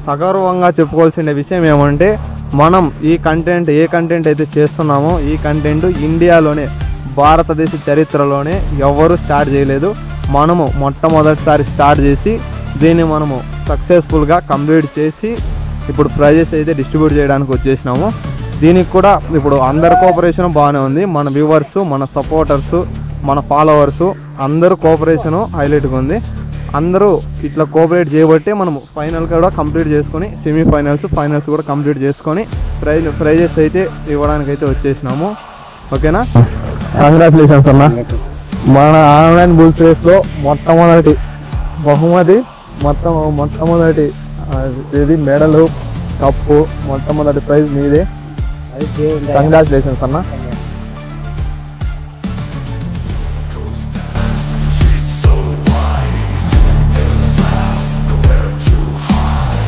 సగర్వంగా చెప్పుకోవాల్సిన విషయం ఏమంటే మనం ఏ కంటెంట్ అయితే చేస్తున్నామో ఈ కంటెంట్ ఇండియాలోనే భారతదేశ చరిత్రలోనే ఎవరు స్టార్ట్ చేయలేదు. మనము మొట్టమొదటిసారి స్టార్ట్ చేసి దీన్ని మనము సక్సెస్ఫుల్గా కంప్లీట్ చేసి ఇప్పుడు ప్రైజెస్ అయితే డిస్ట్రిబ్యూట్ చేయడానికి వచ్చేసినాము. దీనికి కూడా ఇప్పుడు అందరి కోఆపరేషన్ బాగానే ఉంది. మన వ్యూవర్సు, మన సపోర్టర్సు, మన ఫాలోవర్సు అందరూ కోఆపరేషను హైలైట్గా ఉంది. అందరూ ఇట్లా కోఆపరేట్ చేయబట్టే మనము ఫైనల్ కూడా కంప్లీట్ చేసుకొని ఫైనల్స్ కూడా కంప్లీట్ చేసుకొని ప్రైజెస్ అయితే ఇవ్వడానికి అయితే వచ్చేసినాము. ఓకేనా? కంగ్రాచులేషన్స్ అన్న. మన ఆన్లైన్ బుల్స్ రేస్లో మొట్టమొదటి బహుమతి మొట్టమొదటి ఇది మెడలు, కప్పు, మొట్టమొదటి ప్రైజ్ మీదే. కంగ్రాచులేషన్స్ అన్న.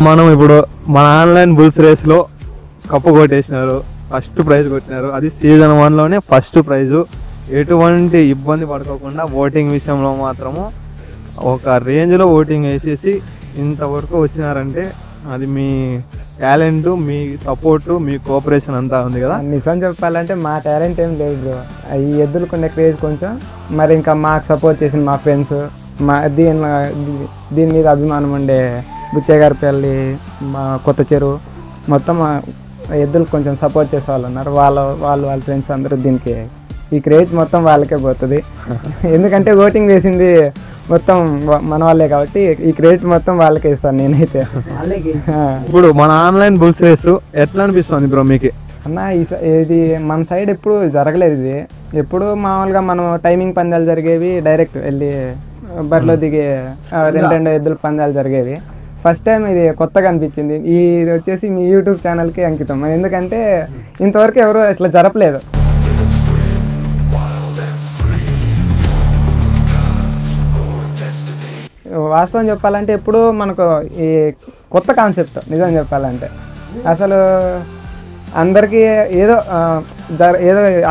మనం ఇప్పుడు మన ఆన్లైన్ బుల్స్ రేస్లో కప్పు కొట్టేసినారు, ఫస్ట్ ప్రైజ్ కొట్టినారు. అది సీజన్ 1లోనే ఫస్ట్ ప్రైజు. ఎటువంటి ఇబ్బంది పడుకోకుండా ఓటింగ్ విషయంలో మాత్రము ఒక రేంజ్లో ఓటింగ్ వేసేసి ఇంతవరకు వచ్చినారంటే అది మీ టాలెంట్, మీ సపోర్టు, మీ కోఆపరేషన్ అంతా ఉంది కదా. నిజం చెప్పాలంటే మా టాలెంట్ ఏం లేదు బ్రో. ఈ ఎద్దులకుండే క్రేజ్ కొంచెం, మరి ఇంకా మాకు సపోర్ట్ చేసిన మా ఫ్రెండ్స్, దీని మీద అభిమానం ఉండే బుచ్చేగారిపల్లి, మా కొత్త చెరువు, మొత్తం ఎద్దులకు కొంచెం సపోర్ట్ చేసే వాళ్ళు ఉన్నారు. వాళ్ళ ఫ్రెండ్స్ అందరూ దీనికి ఈ క్రేజ్ మొత్తం వాళ్ళకే పోతుంది. ఎందుకంటే ఓటింగ్ వేసింది మొత్తం మన వాళ్ళే కాబట్టి ఈ క్రెడిట్ మొత్తం వాళ్ళకే ఇస్తాను నేనైతే. ఇప్పుడు మన ఆన్లైన్ బుల్స్ రేసు ఎట్లా అనిపిస్తుంది బ్రో మీకు? అన్న ఇది మన సైడ్ ఎప్పుడు జరగలేదు. ఇది ఎప్పుడు మామూలుగా మనం టైమింగ్ పందాలు జరిగేవి, డైరెక్ట్ వెళ్ళి బరిలో దిగే రెండు ఎద్దుల పందాలు జరిగేవి. ఫస్ట్ టైం ఇది కొత్తగా అనిపించింది. ఇది వచ్చేసి మీ యూట్యూబ్ ఛానల్కి అంకితం. ఎందుకంటే ఇంతవరకు ఎవరు ఇట్లా జరపలేదు. వాస్తవం చెప్పాలంటే ఎప్పుడు మనకు ఈ కొత్త కాన్సెప్ట్ నిజం చెప్పాలంటే అసలు అందరికీ ఏదో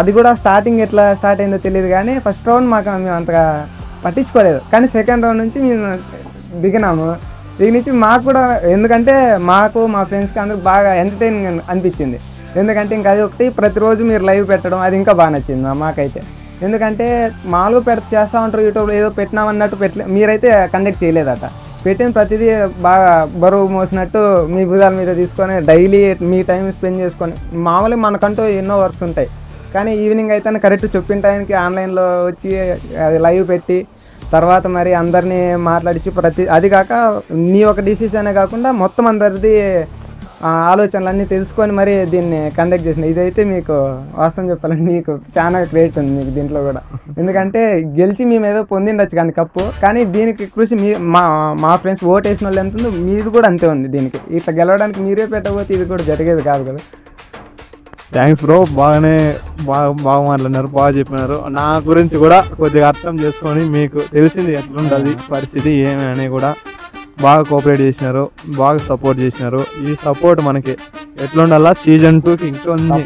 అది కూడా స్టార్టింగ్ ఎట్లా స్టార్ట్ అయిందో తెలియదు. కానీ ఫస్ట్ రౌండ్ మేము అంతగా పట్టించుకోలేదు. కానీ సెకండ్ రౌండ్ నుంచి మేము దిగినాము. దీని నుంచి మాకు కూడా, ఎందుకంటే మాకు మా ఫ్రెండ్స్కి అందరికి బాగా ఎంటర్టైనింగ్ అనిపించింది. ఎందుకంటే ఇంకా అది ఒకటి ప్రతిరోజు మీరు లైవ్ పెట్టడం అది ఇంకా బాగా నచ్చింది మాకైతే. ఎందుకంటే మామూలుగా చేస్తూ ఉంటారు యూట్యూబ్లో, ఏదో పెట్టినామన్నట్టు మీరైతే కండక్ట్ చేయలేదట. పెట్టిన ప్రతిదీ బాగా బరువు మోసినట్టు మీ భుజాల మీద తీసుకొని డైలీ మీ టైం స్పెండ్ చేసుకొని, మామూలుగా మనకంటూ ఎన్నో వర్క్స్ ఉంటాయి. కానీ ఈవినింగ్ అయితే కరెక్ట్ చెప్పిన టైంకి ఆన్లైన్లో వచ్చి అది లైవ్ పెట్టి తర్వాత మరి అందరినీ మాట్లాడించి అది కాక నీ ఒక డిసిషనే కాకుండా మొత్తం అందరిది ఆలోచనలన్నీ తెలుసుకొని మరి దీన్ని కండక్ట్ చేసిన ఇదైతే మీకు వాస్తవం చెప్పాలంటే మీకు చాలా గ్రేట్ ఉంది మీకు దీంట్లో కూడా. ఎందుకంటే గెలిచి మేము ఏదో పొందిండొచ్చు కానీ కప్పు, కానీ దీనికి కృషి మా ఫ్రెండ్స్ ఓట్ వేసిన వాళ్ళు ఎంత ఉందో మీది కూడా అంతే ఉంది. దీనికి ఇట్లా గెలవడానికి మీరే పెట్టకపోతే ఇది కూడా జరిగేది కాదు కదా. థ్యాంక్స్ బ్రో, బాగా మాట్లాడినారు, బాగా చెప్పినారు. నా గురించి కూడా కొద్దిగా అర్థం చేసుకొని మీకు తెలిసింది ఎట్లుంటుంది పరిస్థితి ఏమి అని కూడా బాగా కోఆపరేట్ చేసినారు, బాగా సపోర్ట్ చేసినారు. ఈ సపోర్ట్ మనకి ఎట్లుండాలా సీజన్ 2కి ఇంకొన్ని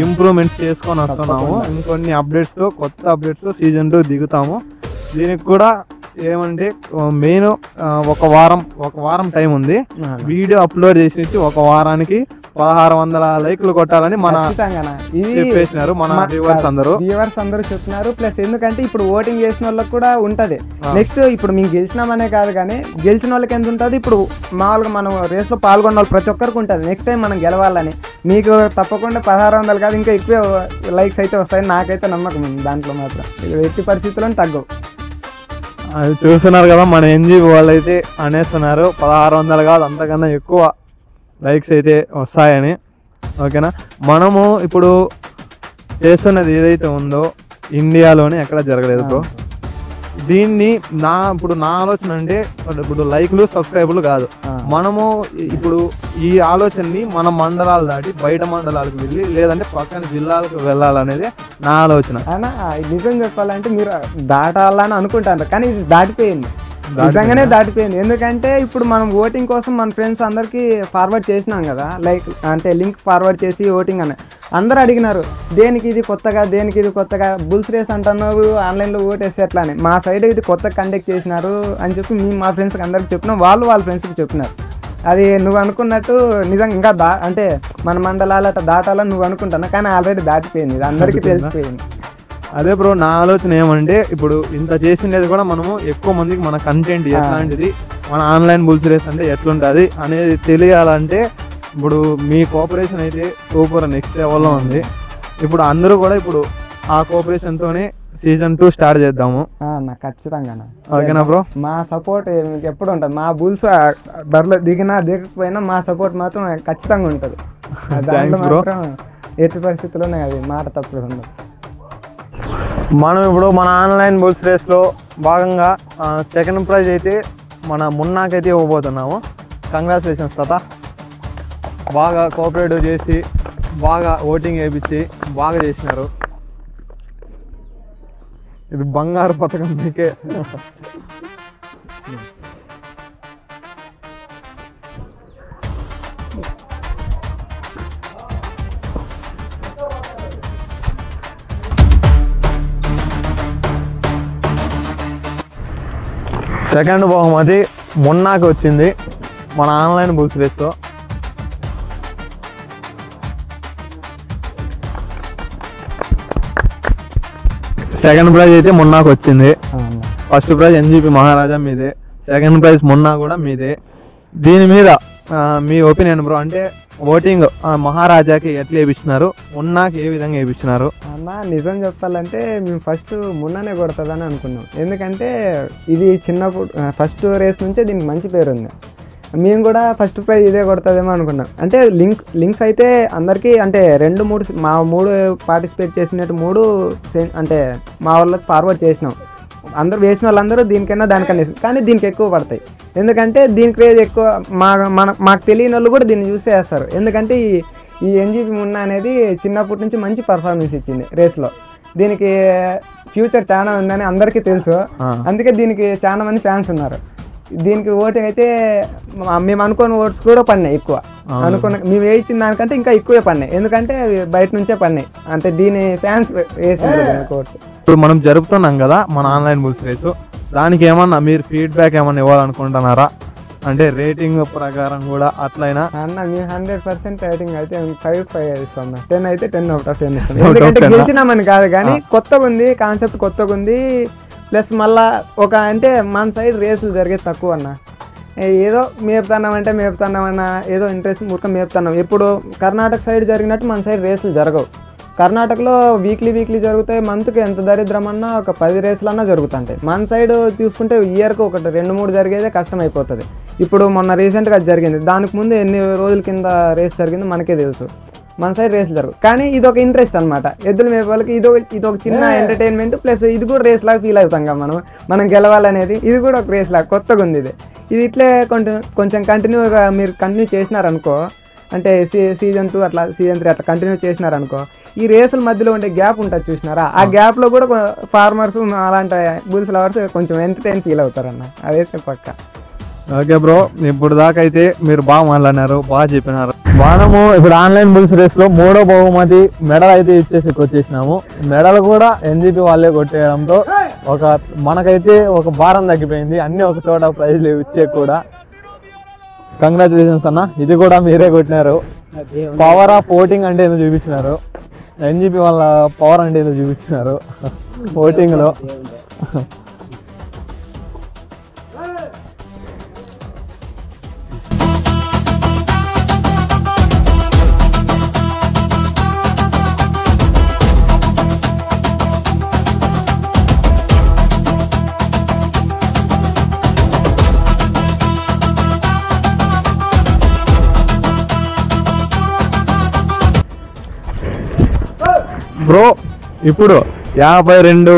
ఇంప్రూవ్మెంట్స్ చేసుకొని వస్తున్నాము. ఇంకొన్ని అప్డేట్స్తో కొత్త అప్డేట్స్తో సీజన్ 2 దిగుతాము. దీనికి కూడా ఏమంటే మెయిన్ ఒక వారం టైం ఉంది. వీడియో అప్లోడ్ చేసి ఒక వారానికి 1600 లైక్లు కొట్టాలని చెప్పేసినారు మన వ్యూవర్స్ అందరూ చెప్తున్నారు. ప్లస్ ఎందుకంటే ఇప్పుడు ఓటింగ్ చేసిన వాళ్ళకి కూడా ఉంటది. నెక్స్ట్ ఇప్పుడు మేము గెలిచినామనే కాదు కానీ గెలిచిన వాళ్ళకి ఎంత ఉంటుంది, ఇప్పుడు మామూలుగా మనం రేస్ లో పాల్గొన్న వాళ్ళు ప్రతి ఒక్కరికి ఉంటుంది నెక్స్ట్ టైం మనం గెలవాలని. మీకు తప్పకుండా 1600 కాదు ఇంకా ఎక్కువ లైక్స్ అయితే వస్తాయి, నాకైతే నమ్మకం ఉంది దాంట్లో మాత్రం. ఎట్టి పరిస్థితుల్లో తగ్గవు. అది చూస్తున్నారు కదా మన ఎన్జీ వాళ్ళు అయితే అనేస్తున్నారు 1600 కాదు అంతకన్నా ఎక్కువ లైక్స్ అయితే వస్తాయని. ఓకేనా? మనము ఇప్పుడు చేస్తున్నది ఏదైతే ఉందో ఇండియాలోనే ఎక్కడ జరగలేదు బ్రో. దీన్ని నా ఆలోచన అంటే ఇప్పుడు లైక్లు సబ్స్క్రైబర్లు కాదు, మనము ఇప్పుడు ఈ ఆలోచనని మన మండలాలు దాటి బయట మండలాలకు వెళ్ళి లేదంటే పక్కన జిల్లాలకు వెళ్ళాలనేది నా ఆలోచన. నిజం చెప్పాలంటే మీరు దాటాలని అనుకుంటారు కానీ ఇది దాటిపోయింది, నిజంగానే దాటిపోయింది. ఎందుకంటే ఇప్పుడు మనం ఓటింగ్ కోసం మన ఫ్రెండ్స్ అందరికీ ఫార్వర్డ్ చేసినాం కదా, లైక్ అంటే లింక్ ఫార్వర్డ్ చేసి ఓటింగ్ అని అందరూ అడిగినారు. దేనికి ఇది కొత్తగా బుల్స్ రేస్ అంటున్నారు ఆన్లైన్లో ఓటేసి ఎట్లా అని. మా సైడ్ ఇది కొత్తగా కండక్ట్ చేసినారు అని చెప్పి మేము మా ఫ్రెండ్స్కి అందరికి చెప్పినాం, వాళ్ళు వాళ్ళ ఫ్రెండ్స్కి చెప్పినారు. అది నువ్వు అనుకున్నట్టు నిజంగా ఇంకా అంటే మన మండలాలు అట్లా దాటాలని నువ్వు అనుకుంటున్నా, కానీ ఆల్రెడీ దాటిపోయింది, ఇది అందరికీ తెలిసిపోయింది. అదే బ్రో, నా ఆలోచన ఏమంటే ఇప్పుడు ఇంత చేసిండేది కూడా మనము ఎక్కువ మందికి మన కంటెంట్ ఎట్లాంటిది, మన ఆన్లైన్ బుల్స్ రేస్ అంటే ఎట్లుంటుంది అనేది తెలియాలంటే ఇప్పుడు మీ కోఆపరేషన్ అయితే సూపర్ నెక్స్ట్ లెవెల్లో ఉంది. ఇప్పుడు అందరూ కూడా ఇప్పుడు ఆ కోఆపరేషన్తోనే సీజన్ 2 స్టార్ట్ చేద్దాము. నాకు ఖచ్చితంగా ఓకేనా బ్రో? మా సపోర్ట్ మీకు ఎప్పుడు ఉంటుంది, మా బుల్స్ బరిలో దిగినా దిగకపోయినా మా సపోర్ట్ మాత్రం ఖచ్చితంగా ఉంటుంది. ఎట్టి పరిస్థితుల్లోనే అది మాట తప్పదు ఉండదు. మనం ఇప్పుడు మన ఆన్లైన్ బుల్స్ రేస్లో భాగంగా సెకండ్ ప్రైజ్ అయితే మన మున్నాకైతే ఇవ్వబోతున్నాము. కంగ్రాచులేషన్స్ తాత, బాగా కోఆపరేటివ్ చేసి బాగా ఓటింగ్ వేయించి బాగా చేసినారు. ఇది బంగారు పథకం మీకే. సెకండ్ బహుమతి మొన్నాకి వచ్చింది మన ఆన్లైన్ బుల్స్ రేస్లో. సెకండ్ ప్రైజ్ అయితే మొన్నాకు వచ్చింది. ఫస్ట్ ప్రైజ్ ఎన్జీపీ మహారాజా మీదే, సెకండ్ ప్రైజ్ మొన్నా కూడా మీదే. దీని మీద మీ ఒపీనియన్ బ్రో, అంటే ఓటింగ్ మహారాజాకి ఎట్లా వేయించినారు, మొన్నాకి ఏ విధంగా వేయించినారు? అన్న నిజం చెప్పాలంటే మేము ఫస్ట్ మొన్ననే కొడుతుందని అనుకున్నాం, ఎందుకంటే ఇది చిన్నప్పుడు ఫస్ట్ రేస్ నుంచే దీనికి మంచి పేరు ఉంది. మేము కూడా ఫస్ట్ ప్రైజ్ ఇదే కొడుతుందేమో అనుకున్నాం. అంటే లింక్స్ అయితే అందరికీ అంటే 2-3 మా 3 పార్టిసిపేట్ చేసినట్టు 3 అంటే మా వాళ్ళకి ఫార్వర్డ్ చేసినాం. అందరూ వేసిన వాళ్ళందరూ దీనికైనా దానికన్నా, కానీ దీనికి ఎక్కువ పడతాయి. ఎందుకంటే దీని క్రేజ్ ఎక్కువ, మాకు తెలియని వాళ్ళు కూడా దీన్ని చూసే వేస్తారు. ఎందుకంటే ఈ ఎన్జీపీ మున్నా అనేది చిన్నప్పటి నుంచి మంచి పర్ఫార్మెన్స్ ఇచ్చింది రేస్లో. దీనికి ఫ్యూచర్ చాలా ఉందని అందరికీ తెలుసు, అందుకే దీనికి చాలా మంది ఫ్యాన్స్ ఉన్నారు. దీనికి ఓటింగ్ అయితే మేము అనుకున్న ఓట్స్ కూడా పడినాయి ఎక్కువ, మేము వేయించిన దానికంటే ఇంకా ఎక్కువే పడినాయి, ఎందుకంటే బయట నుంచే పడినాయి. అంటే దీని ఫ్యాన్స్ వేసారు ఓట్స్. ఇప్పుడు మనం జరుపుతున్నాం కదా మన ఆన్లైన్ బుల్స్ రేసు, దానికి ఏమన్నా మీరు ఫీడ్బ్యాక్ ఏమన్నా ఇవ్వాలనుకుంటున్నారా? అంటే రేటింగ్ ప్రకారం కూడా అట్లయినా అన్న మేము 100% రేటింగ్ అయితే 5 ఇస్తాం. 10 అయితే 10 out of 10 ఇస్తాం. ఎందుకంటే గెలిచినామని కాదు, కానీ కొత్తగా ఉంది, కాన్సెప్ట్ కొత్తగా ఉంది. ప్లస్ మళ్ళా అంటే మన సైడ్ రేసులు జరిగేది తక్కువ అన్న. ఏదో మేపుతున్నామన్నా ఏదో ఇంట్రెస్ట్ మురక మేపుతున్నాం. ఇప్పుడు కర్ణాటక సైడ్ జరిగినట్టు మన సైడ్ రేసులు జరగవు. కర్ణాటకలో వీక్లీ జరుగుతాయి. మంత్కి ఎంత దరిద్రం అన్నా ఒక 10 రేసులన్నా జరుగుతుంటాయి. మన సైడ్ చూసుకుంటే ఇయర్కి 1-2-3 జరిగేదే కష్టం అయిపోతుంది. ఇప్పుడు మొన్న రీసెంట్గా జరిగింది, దానికి ముందు ఎన్ని రోజుల కింద రేస్ జరిగిందో మనకే తెలుసు. మన సైడ్ రేసులు జరుగు, కానీ ఇది ఒక ఇంట్రెస్ట్ అనమాట. ఎద్దులు మేపే వాళ్ళకి ఇది ఒక చిన్న ఎంటర్టైన్మెంట్, ప్లస్ ఇది కూడా రేస్ లాగా ఫీల్ అవుతాం కదా మనం గెలవాలనేది. ఇది కూడా ఒక రేస్ లాగా కొత్తగా ఉంది. ఇది ఇట్లే కొంచెం కంటిన్యూగా మీరు కంటిన్యూ చేసినారనుకో, అంటే సీజన్ 2 అట్లా సీజన్ 3 అట్లా కంటిన్యూ చేసినారనుకో, ఈ రేసుల మధ్యలో ఉండే గ్యాప్ ఉంటుంది చూసినారా, ఆ గ్యాప్లో కూడా ఫార్మర్స్ అలాంటి బుల్స్ లవర్స్ కొంచెం ఎంటర్టైన్ ఫీల్ అవుతారన్న, అదైతే పక్క. ఓకే బ్రో, ఇప్పుడు దాకా అయితే మీరు బాగా మాట్లాడినారు, బాగా చెప్పినారు. మనము ఇప్పుడు ఆన్లైన్ బుల్స్ రేస్లో 3వ బహుమతి మెడల్ అయితే వచ్చేసినాము. మెడల్ కూడా ఎన్జీపీ వాళ్ళే కొట్టేయడంతో మనకైతే ఒక భారం తగ్గిపోయింది. అన్ని ఒక చోట ప్రైజ్లు ఇచ్చే కూడా కంగ్రాచులేషన్స్ అన్న, ఇది కూడా మీరే కొట్టినారు. పవర్ ఆఫ్ ఓటింగ్ అంటే ఏదో చూపించినారు, ఎన్జీపీ వాళ్ళ పవర్ అంటే ఏదో చూపించినారు ఓటింగ్లో. బ్రో ఇప్పుడు 52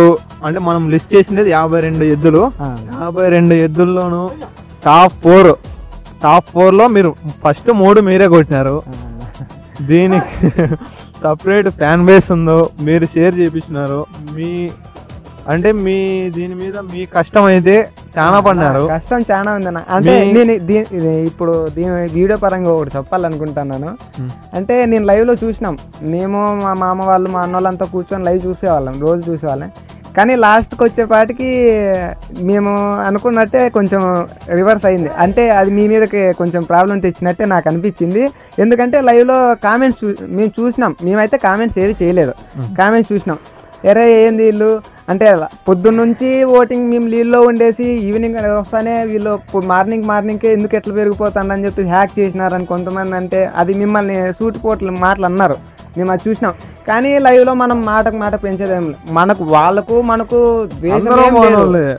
అంటే మనం లిస్ట్ చేసినది 52 ఎద్దులు. 52 ఎద్దుల్లోనూ టాప్ 4లో మీరు ఫస్ట్ 3 మీరే కొట్టినారు. దీనికి సపరేట్ ఫ్యాన్ బేస్ ఉందో, మీరు షేర్ చేయించినారు. మీ దీని మీద మీ కష్టం అయితే చాలా పడినారు. కష్టం చాలా ఉందన్న. అంటే నేను ఇప్పుడు దీని వీడియో పరంగా ఒకటి చెప్పాలనుకుంటున్నాను. అంటే నేను లైవ్లో చూసినాం, మేము మా మామ వాళ్ళు మా అన్న వాళ్ళంతా కూర్చొని లైవ్ చూసేవాళ్ళం, రోజు చూసేవాళ్ళం. కానీ లాస్ట్కి వచ్చేపాటికి మేము అనుకున్నట్టే కొంచెం రివర్స్ అయింది. అంటే అది మీ మీదకి కొంచెం ప్రాబ్లం తెచ్చినట్టే నాకు అనిపించింది. ఎందుకంటే లైవ్లో కామెంట్స్ మేము చూసినాం, మేమైతే కామెంట్స్ ఏవి చేయలేదు, కామెంట్స్ చూసినాం. ఎరే ఏంది వీళ్ళు అంటే పొద్దున్న నుంచి ఓటింగ్ మేము లీడ్లో ఉండేసి ఈవినింగ్ వస్తానే వీళ్ళు మార్నింగ్కే ఎందుకు ఎట్లా పెరిగిపోతుందని చెప్పి హ్యాక్ చేసినారని కొంతమంది అంటే అది మిమ్మల్ని సూటిపోట్లు మాటలు అన్నారు, మేము అది చూసినాం. కానీ లైవ్లో మనం మాటకు మాట పెంచేదేం లేదు. మనకు ద్వేషం ఏం లేదు.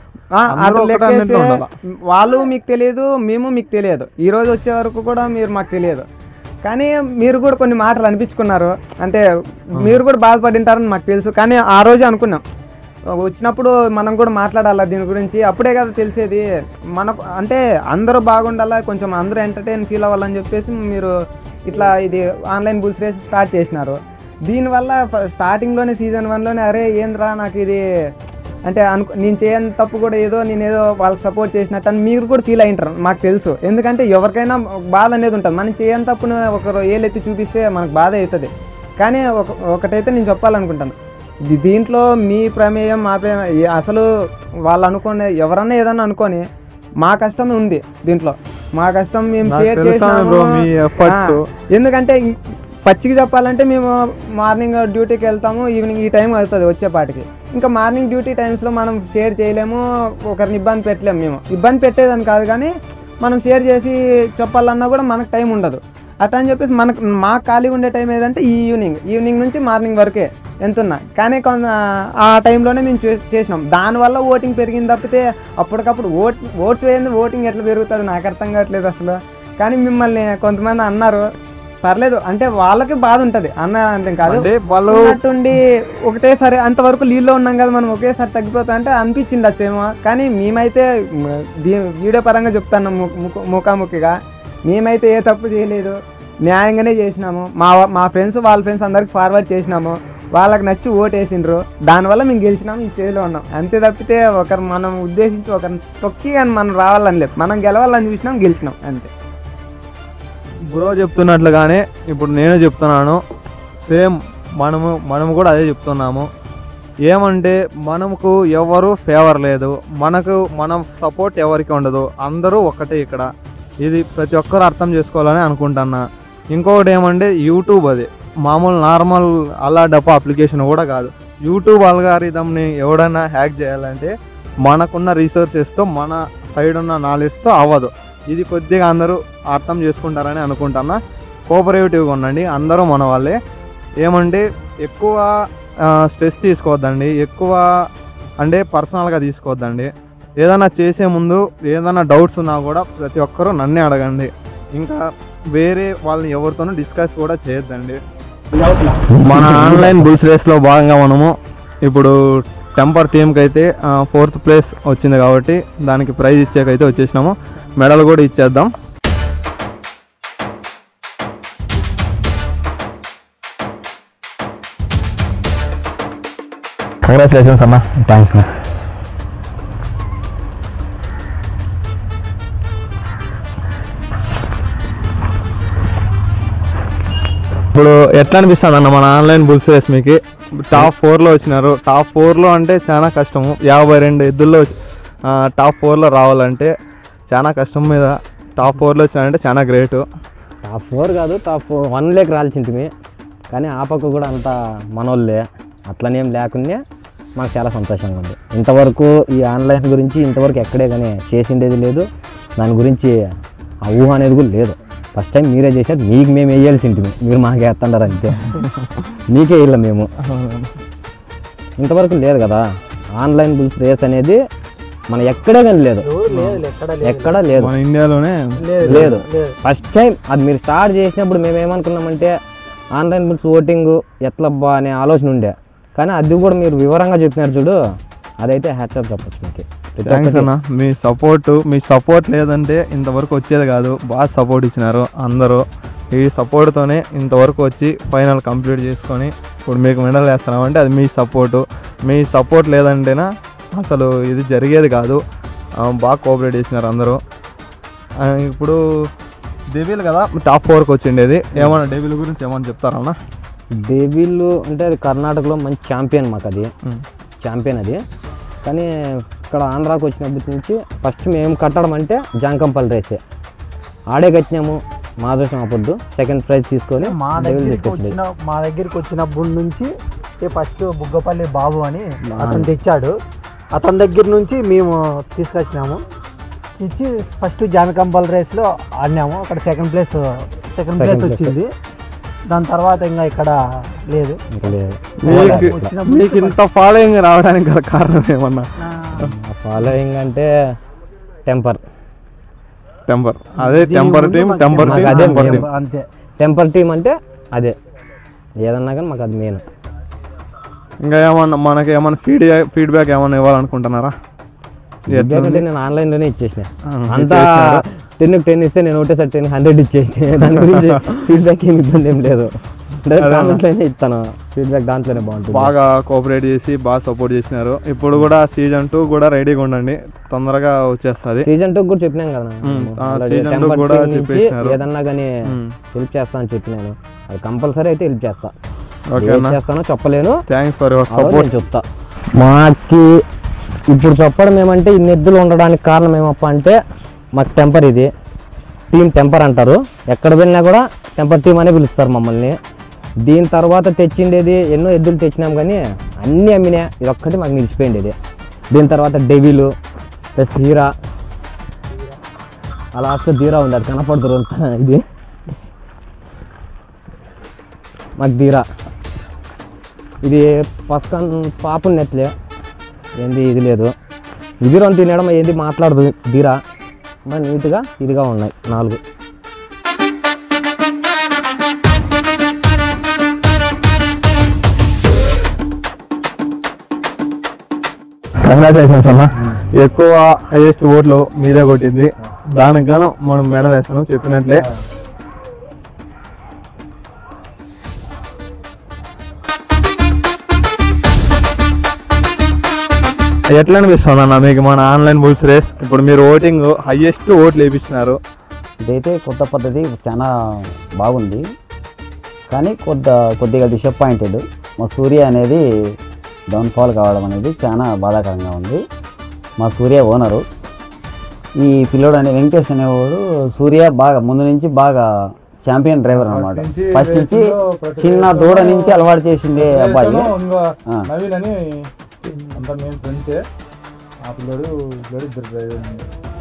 అట్లా లెక్కేస్తే వాళ్ళు మీకు తెలియదు, మేము మీకు తెలియదు, ఈరోజు వచ్చే వరకు కూడా మీరు మాకు తెలియదు. కానీ మీరు కూడా కొన్ని మాటలు అనిపించుకున్నారు, అంటే మీరు కూడా బాధపడింటారని మాకు తెలుసు. కానీ ఆ రోజు అనుకున్నాం వచ్చినప్పుడు మనం కూడా మాట్లాడాలా దీని గురించి, అప్పుడే కదా తెలిసేది మనకు. అంటే అందరూ బాగుండాలా, కొంచెం అందరూ ఎంటర్టైన్ ఫీల్ అవ్వాలని చెప్పేసి మీరు ఇట్లా ఇది ఆన్లైన్ బుల్స్ రేస్ స్టార్ట్ చేసినారు. దీనివల్ల స్టార్టింగ్లోనే సీజన్ 1లోనే అరే ఏంద్రా నాకు ఇది అంటే నేను చేయని తప్పు కూడా నేనేదో వాళ్ళకి సపోర్ట్ చేసినట్టు అని మీరు కూడా ఫీల్ అయింటారు, మాకు తెలుసు. ఎందుకంటే ఎవరికైనా బాధ అనేది ఉంటుంది, మనం చేయని తప్పును ఒకరు ఏలెత్తి చూపిస్తే మనకు బాధ అవుతుంది. కానీ ఒకటైతే నేను చెప్పాలనుకుంటాను, దీంట్లో మీ ప్రమేయం మా ప్రమేయం అసలు వాళ్ళు అనుకునే ఎవరన్నా ఏదన్నా అనుకొని మా కష్టం ఉంది దీంట్లో, మా కష్టం మేము షేర్ చేసాము. ఎందుకంటే పచ్చికి చెప్పాలంటే మేము మార్నింగ్ డ్యూటీకి వెళ్తాము, ఈవినింగ్ ఈ టైం అవుతుంది వచ్చేపాటికి. ఇంకా మార్నింగ్ డ్యూటీ టైమ్స్లో మనం షేర్ చేయలేము, ఒకరిని ఇబ్బంది పెట్టలేము. మేము ఇబ్బంది పెట్టేదని కాదు, కానీ మనం షేర్ చేసి చెప్పాలన్నా కూడా మనకు టైం ఉండదు. అట్లా అని చెప్పేసి మాకు ఖాళీ ఉండే టైం ఏదంటే ఈవినింగ్ నుంచి మార్నింగ్ వరకే ఎంతున్నా. కానీ ఆ టైంలోనే మేము చేసినాం. దానివల్ల ఓటింగ్ పెరిగింది తప్పితే అప్పటికప్పుడు ఓట్స్ వేయండి ఓటింగ్ ఎట్లా పెరుగుతుంది నాకు అర్థం కావట్లేదు అసలు. కానీ మిమ్మల్ని కొంతమంది అన్నారు, పర్లేదు అంటే వాళ్ళకి బాధ ఉంటుంది అన్న అంటే కాదు, వాళ్ళు అట్టుండి ఒకటేసారి అంతవరకు లీడ్లో ఉన్నాం కదా మనం ఒకేసారి తగ్గిపోతా అంటే అనిపించింది వచ్చేమో. కానీ మేమైతే వీడియో పరంగా చెప్తాను ముఖాముఖిగా, మేమైతే ఏ తప్పు చేయలేదు, న్యాయంగానే చేసినాము. మా ఫ్రెండ్స్ వాళ్ళ ఫ్రెండ్స్ అందరికి ఫార్వర్డ్ చేసినాము, వాళ్ళకి నచ్చి ఓటు వేసిండ్రు, దానివల్ల మేము గెలిచినాము, ఈ స్టేజ్లో ఉన్నాం. అంతే తప్పితే ఒకరు మనం ఉద్దేశించి ఒకరిని తొక్కి కానీ మనం రావాలని లేదు, మనం గెలవాలని చూసినాం, గెలిచినాం అంతే. బ్రో చెప్తున్నట్లుగానే ఇప్పుడు నేను చెప్తున్నాను, సేమ్ మనము కూడా అదే చెప్తున్నాము. ఏమంటే మనకు ఎవరు ఫేవర్ లేదు, మనం సపోర్ట్ ఎవరికి ఉండదు, అందరూ ఒక్కటే ఇక్కడ. ఇది ప్రతి ఒక్కరు అర్థం చేసుకోవాలని అనుకుంటున్నా. ఇంకొకటి ఏమంటే యూట్యూబ్, అది మామూలు నార్మల్ అలా డబ్బా అప్లికేషన్ కూడా కాదు. యూట్యూబ్ అల్గారిథంని ఎవడైనా హ్యాక్ చేయాలంటే మనకున్న రీసోర్సెస్తో మన సైడ్ ఉన్న నాలెడ్జ్తో అవ్వదు. ఇది కొద్దిగా అందరూ అర్థం చేసుకుంటారని అనుకుంటున్నా. కోఆపరేటివ్గా ఉండండి, అందరూ మన వాళ్ళే. ఏమంటే ఎక్కువ స్ట్రెస్ తీసుకోవద్దండి, ఎక్కువ అంటే పర్సనల్గా తీసుకోవద్దండి. ఏదైనా చేసే ముందు ఏదైనా డౌట్స్ ఉన్నా కూడా ప్రతి ఒక్కరూ నన్నే అడగండి, ఇంకా వేరే వాళ్ళని ఎవరితోనూ డిస్కస్ కూడా చేయొద్దండి. మన ఆన్లైన్ బుల్స్ రేస్లో భాగంగా మనము ఇప్పుడు టెంపర్ టీంకి అయితే 4th ప్లేస్ వచ్చింది కాబట్టి దానికి ప్రైజ్ ఇచ్చేకైతే వచ్చేసినాము, మెడల్ కూడా ఇచ్చేద్దాం. కంగ్రాచులేషన్స్ అన్న, థ్యాంక్స్ అన్న. ఇప్పుడు ఎట్లా అనిపిస్తుంది అన్న మన ఆన్లైన్ బుల్స్ రేస్? మీకు టాప్ 4లో వచ్చినారు. టాప్ 4లో అంటే చాలా కష్టము, 52 ఎద్దుల్లో టాప్ 4లో రావాలంటే చాలా కష్టం మీద టాప్ 4లో వచ్చినారంటే చాలా గ్రేటు. టాప్ 4 కాదు, టాప్ 1లోకి రాల్సింటిమి. కానీ ఆ పక్క కూడా అంతా మనోళ్ళే, అట్లనేం లేకుండా మాకు చాలా సంతోషంగా ఉంది. ఇంతవరకు ఈ ఆన్లైన్ గురించి ఇంతవరకు ఎక్కడే కానీ చేసిండేది లేదు, దాని గురించి ఆ ఊహ అనేది కూడా లేదు. ఫస్ట్ టైం మీరే చేసినట్టు మీకు మేము వేయాల్సింటిమి, మీరు మాకు వేస్తుండారు అంతే, మీకే వేయాలి మేము. ఇంతవరకు లేదు కదా ఆన్లైన్ బుల్స్ రేస్ అనేది, మన ఎక్కడే కానీ లేదు, ఎక్కడా లేదు, మన ఇండియాలోనే లేదు. ఫస్ట్ టైం అది మీరు స్టార్ట్ చేసినప్పుడు మేము ఏమనుకున్నామంటే ఆన్లైన్ బుల్స్ ఓటింగ్ ఎట్లబ్బా అనే ఆలోచన ఉండే. కానీ అది కూడా మీరు వివరంగా చెప్పినారు చూడు, అదైతే హ్యాట్సాప్ చెప్పచ్చు మీకు. థ్యాంక్స్ అన్న, మీ సపోర్ట్ లేదంటే ఇంతవరకు వచ్చేది కాదు. బాగా సపోర్ట్ ఇచ్చినారు అందరూ. ఈ సపోర్ట్తోనే ఇంతవరకు వచ్చి ఫైనల్ కంప్లీట్ చేసుకొని ఇప్పుడు మీకు మెడల్ వేస్తున్నామంటే అది మీ సపోర్ట్ లేదంటేనా అసలు ఇది జరిగేది కాదు. బాగా కోఆపరేట్ చేసినారు అందరూ. ఇప్పుడు డెవిల్ కదా టాప్ 4కి వచ్చిండేది, ఏమన్నా డెవిల్ గురించి ఏమన్నా చెప్తారన్నా? డెవిల్ అంటే అది కర్ణాటకలో మంచి ఛాంపియన్, మాకు అది ఛాంపియన్ అది. కానీ ఇక్కడ ఆంధ్రాకి వచ్చినప్పటి నుంచి ఫస్ట్ మేము కట్టడం అంటే జాంకంపల్లి రేసే ఆడే కట్టినాము. మా అదృష్టం అప్పుడు సెకండ్ ప్రైజ్ తీసుకొని మా దగ్గరికి వచ్చినప్పటి నుంచి ఫస్ట్ బుగ్గపల్లి బాబు అని అతను తెచ్చాడు. అతని దగ్గర నుంచి మేము తీసుకొచ్చినాము. ఇచ్చి ఫస్ట్ జానకంపల్లి రేస్లో ఆడినాము. అక్కడ సెకండ్ ప్లేస్ వచ్చింది. దాని తర్వాత ఇంకా ఇక్కడ లేదు. మీకు ఇంత ఫాలోయింగ్ రావడానికి గల కారణం ఏమన్నా? ఫాలోయింగ్ అంటే టెంపర్ అదే టెంపర్ టీం అంతే. టెంపర్ టీం అంటే అదే ఏదన్నా కానీ మాకు అది మెయిన్. ఇంకా ఏమన్నా మనకి ఏమన్నా ఫీడ్బ్యాక్ ఏమన్నా ఇవ్వాలనుకుంటున్నారా? నేను ఆన్లైన్లోనే ఇచ్చేసిన. అంతా 10 ఇస్తే నేను ఒకటేసారి 100 ఇచ్చేసిన. దాని గురించి ఫీడ్బ్యాక్ ఏమి ఇబ్బంది ఏం లేదు. దాంట్లోనే ఇస్తాను ఫీడ్బ్యాక్, దాంట్లోనే బాగుంటుంది. బాగా కోఆపరేట్ చేసి బాగా సపోర్ట్ చేసినారు. ఇప్పుడు కూడా సీజన్ 2 కూడా రెడీగా ఉండండి, తొందరగా వచ్చేస్తుంది. సీజన్ 2 కూడా చెప్పినాం కదా, సీజన్ 2 కూడా చెప్పేసినారు. ఏదన్నా కానీ హెల్ప్ చేస్తా అని చెప్పినాను. అది కంపల్సరీ అయితే హెల్ప్ చేస్తా. చేస్తానో చెప్పలేను. Thanks for your support. చెప్తా. మాకి ఇప్పుడు చెప్పడం ఏమంటే ఇన్ని ఎద్దులు ఉండడానికి కారణం ఏమప్ప అంటే మాకు టెంపర్, ఇది టీం టెంపర్ అంటారు. ఎక్కడ వెళ్ళినా కూడా టెంపర్ టీం అనే పిలుస్తారు మమ్మల్ని. దీని తర్వాత తెచ్చిండేది ఎన్నో ఎద్దులు తెచ్చినాం కానీ అన్నీ అమ్మినా, ఇది ఒక్కటి మాకు నిలిచిపోయింది. దీని తర్వాత డెవిలు ప్లస్ హీరా, అలా వస్తే ధీరా ఉంది, అది కనపడుతుంది. ఇది మాకు ధీరా, ఇది పక్కన పాపు నెట్లే ఏంది, ఇది లేదు. ఇది రెండు తినడం ఏంది మాట్లాడదు ధీరా. బాగా నీట్గా ఇదిగా ఉన్నాయి 4. కంగ్రాచులేషన్స్ అన్న. ఎక్కువ హైయెస్ట్ ఓట్లు మీదే కొట్టింది. దానికి గాను మనం మెడల్ వేస్తాను చెప్పినట్లే. ఎట్లా అనిపిస్తుంది అన్న మీకు మన ఆన్లైన్ బుల్స్ రేస్? ఇప్పుడు మీరు ఓటింగ్ హైయెస్ట్ ఓట్లు వేయించినారు. ఇదైతే కొత్త పద్ధతి, చాలా బాగుంది. కానీ కొద్దిగా డిసప్పాయింటెడ్. మా సూర్య అనేది డౌన్ఫాల్ కావడం అనేది చాలా బాధాకరంగా ఉంది. మా సూర్య ఓనరు ఈ పిల్లోడు అనే వెంకటేష్ అనేవాడు సూర్య బాగా ముందు నుంచి బాగా ఛాంపియన్ డ్రైవర్ అన్నమాట. ఫస్ట్ నుంచి చిన్న దూడ నుంచి అలవాటు చేసిండే అబ్బాయి. నవీన్ అని అంతా మేము ఫ్రెండ్సే. ఆ పిల్లడు ఇద్దరు డ్రైవర్,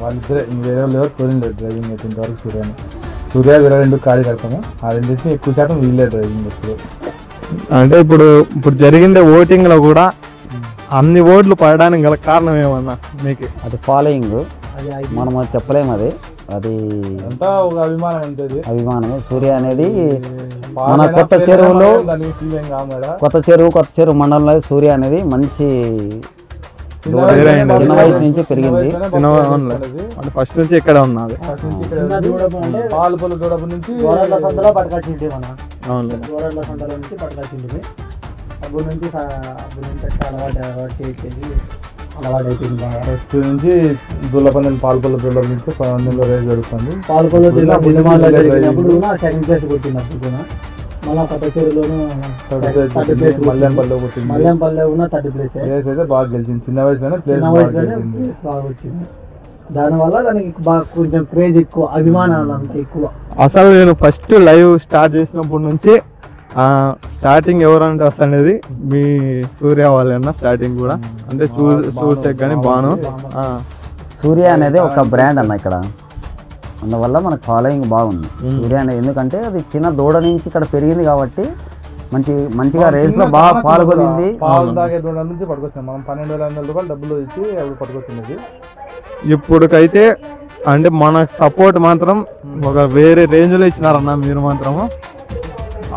వాళ్ళిద్దరే, వేరే వాళ్ళు ఎవరు తోలిండే డ్రైవింగ్ అయితే ఇంతవరకు. సూర్య వేరే 2 ఖాళీ కడతాము. ఆ రెండింటిని ఎక్కువ శాతం వీళ్ళే డ్రైవింగ్ ఎప్పుడు. అంటే ఇప్పుడు జరిగిండే ఓటింగ్ లో కూడా అన్ని ఓట్లు పడడానికి గల కారణం ఏమన్నా మీకు? అది ఫాలోయింగ్, మనం చెప్పలేము. అది అంతా ఒక అభిమానం ఉంటుంది. అభిమానమే. సూర్య అనేది మన కొత్త చెరువు మండలంలో సూర్య అనేది మంచి చిన్న వయసు నుంచి పెరిగింది. ఫస్ట్ నుంచి ఇక్కడ ఉన్నది. పాలపల్లి దూడపు నుంచి పట్టుకొచ్చింది మన గోరడ్ల సంతల నుంచి పట్టుకొచ్చింది. అప్పుడు నుంచి అలవాటు చేసేది అలవాటు అయిపోయింది బాగా. ఫస్ట్ నుంచి దుల్లపల్లి పాలపల్లి దూడల నుంచి 19లో రేస్ జరుగుతుంది. పాలపల్లి జిల్లా జరిగినప్పుడు సెకండ్ ప్లేస్ కొట్టినప్పుడు కూడా మళ్ళీ కొత్త చెరువులోనూ మల్లంపల్లి కొట్టింది. మల్లంపల్లి ఉన్న 30 ప్లేస్ రేస్ అయితే బాగా గెలిచింది. చిన్న వయసులోనే ప్లేస్ బాగా వచ్చింది. దానివల్ల దానికి బాగా కొంచెం క్రేజ్ ఎక్కువ, అభిమానాలు అంత ఎక్కువ. అసలు నేను ఫస్ట్ లైవ్ స్టార్ట్ చేసినప్పటి నుంచి స్టార్టింగ్ ఎవరంటే వస్తనేది మీ సూర్య వాళ్ళన్నా. స్టార్టింగ్ కూడా అంటే చూసే కానీ బాను. సూర్య అనేది ఒక బ్రాండ్ అన్న ఇక్కడ, అందువల్ల మనకు ఫాలోయింగ్ బాగుంది సూర్య అనేది. ఎందుకంటే అది చిన్న దూడ నుంచి ఇక్కడ పెరిగింది కాబట్టి మంచిగా రేస్ లో బాగా పాల్గొనింది. పాలు తాగే దూడ నుంచి పట్టుకొచ్చాం మనం. 12,500 రూపాయలు డబ్బులు ఇచ్చి అప్పుడు పట్టుకొచ్చింది. ఇప్పుడుకైతే అంటే మన సపోర్ట్ మాత్రం ఒక వేరే రేంజ్ లో ఇచ్చినారన్న. మీరు మాత్రము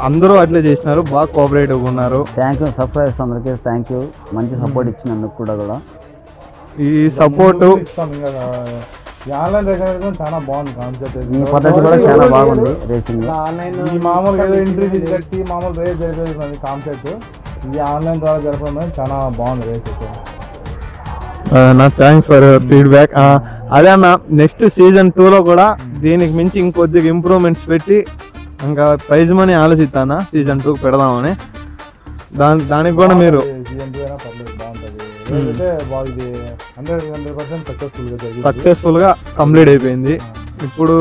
అందరూ అట్లే చేసినారు, బాగా కోఆపరేటివ్ ఉన్నారు. థ్యాంక్ యూ సబ్స్క్రైబర్స్ అందరికీ, థ్యాంక్ యూ. మంచి సపోర్ట్ ఇచ్చినందుకు కూడా. ఈ సపోర్ట్ ఆన్లైన్ రేసింగ్ చాలా బాగుంది కాన్సెప్ట్. ఈ పద్ధతి కూడా చాలా బాగుంది రేసింగ్. ఈ మామూలుగా ఎంట్రీ కట్టి మామూలు రేస్ జరిపేది కాన్సెప్ట్. ఇది ఆన్లైన్ ద్వారా జరపడం చాలా బాగుంది రేస్ అయితే. Thanks for your feedback. అదే అన్న, నెక్స్ట్ సీజన్ 2లో కూడా దీనికి మించి ఇంకొద్దిగా ఇంప్రూవ్మెంట్స్ పెట్టి ఇంకా ప్రైజ్ మనీ ఆలోచిస్తానా సీజన్ 2 పెడదామని. దానికి కూడా మీరు సీజన్ 2 అయినా పర్లేదు, బాగుంటుంది. అయితే బాగా ఇది 100% సక్సెస్ఫుల్గా జరిగింది. సక్సెస్ఫుల్గా కంప్లీట్ అయిపోయింది. ఇప్పుడు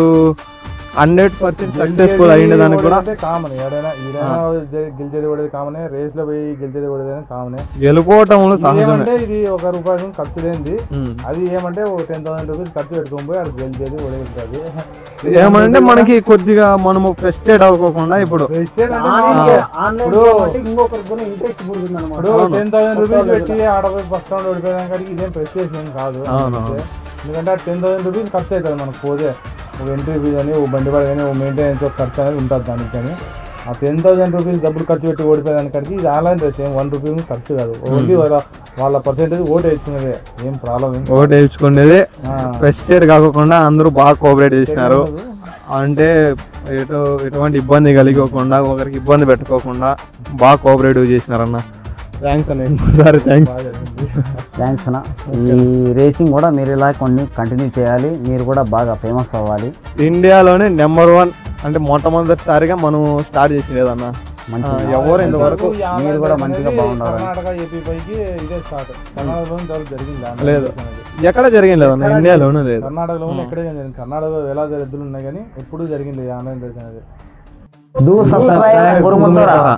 100% సక్సెస్ఫుల్ అయిన దానికి కూడా కామన్, ఏడైనా గెలిచేది పడేది కామనే, రేస్ లో పోయి గెలిచేది పడేది కామనే. గెలుపోవటంలో ఏమంటే ఇది ₹1 ఖర్చు లేనిది, అది ఏమంటే 10,000 రూపీస్ ఖర్చు పెట్టుకొని పోయి అది గెలిచేది పడేది. ఏమంటే మనకి కొద్దిగా మనము ఫ్రస్ట్రేట్ అవ్వకుండా ఇప్పుడు ఇంట్రెస్ట్ పుడుతుంది అనమాట. ఇప్పుడు 10,000 రూపీస్ పెట్టి ఆడపోయి బస్ స్టాండ్ ఓడిపోయడానికి ఇదేం ప్రెస్టేషన్ కాదు. ఎందుకంటే ఆ 10,000 రూపీస్ ఖర్చు అవుతుంది మనకు పోతే. ఒక ఎంట్రీ ఫీజ్ అని, ఓ బండి పడి కానీ, ఓ మెయింటెనెన్స్ ఖర్చు అనేది ఉంటుంది దానికి. కానీ ఆ 10,000 రూపీస్ డబ్బులు ఖర్చు పెట్టి ఓడిపోయేదానికి ఇది ఆన్లైన్ రేస్ ఏం ₹1 ఖర్చు కాదు. ఓన్లీ వాళ్ళ పర్సెంటేజ్ ఓటు వేయించుకునేదే, ఏం ప్రాబ్లం. ఓటు వేయించుకునేదే ఫ్రస్ట్రేట్ కాకుండా అందరూ బాగా కోఆపరేట్ చేసినారు. అంటే ఎటువంటి ఇబ్బంది కలిగకుండా, ఒకరికి ఇబ్బంది పెట్టుకోకుండా బాగా కోఆపరేటివ్ చేసినారన్న. థ్యాంక్స్ అన్న, ఇంకోసారి థ్యాంక్స్ అన్న. ఈ రేసింగ్ కూడా మీరు ఇలా కొన్ని కంటిన్యూ చేయాలి, మీరు కూడా బాగా ఫేమస్ అవ్వాలి. ఇండియాలోనే నెంబర్ 1 అంటే మొట్టమొదటిసారిగా మనం స్టార్ట్ చేసేదన్న. ఎవరు ఇంతవరకు మీరు కూడా మంచిగా బాగున్నారు. కర్ణాటక, ఏపీ పైకి ఇదే స్టార్ట్. కర్ణాటకలో జరిగింది లేదు, ఎక్కడ జరిగింది లేదన్న, ఇండియాలోనూ లేదు. కర్ణాటకలో ఎక్కడే జరిగింది. కర్ణాటకలో ఎలా ఎద్దులు ఉన్నాయి కానీ ఎప్పుడు జరిగింది ఆన్లైన్ రేస్ అనేది. Do subscribe, Gurumundara.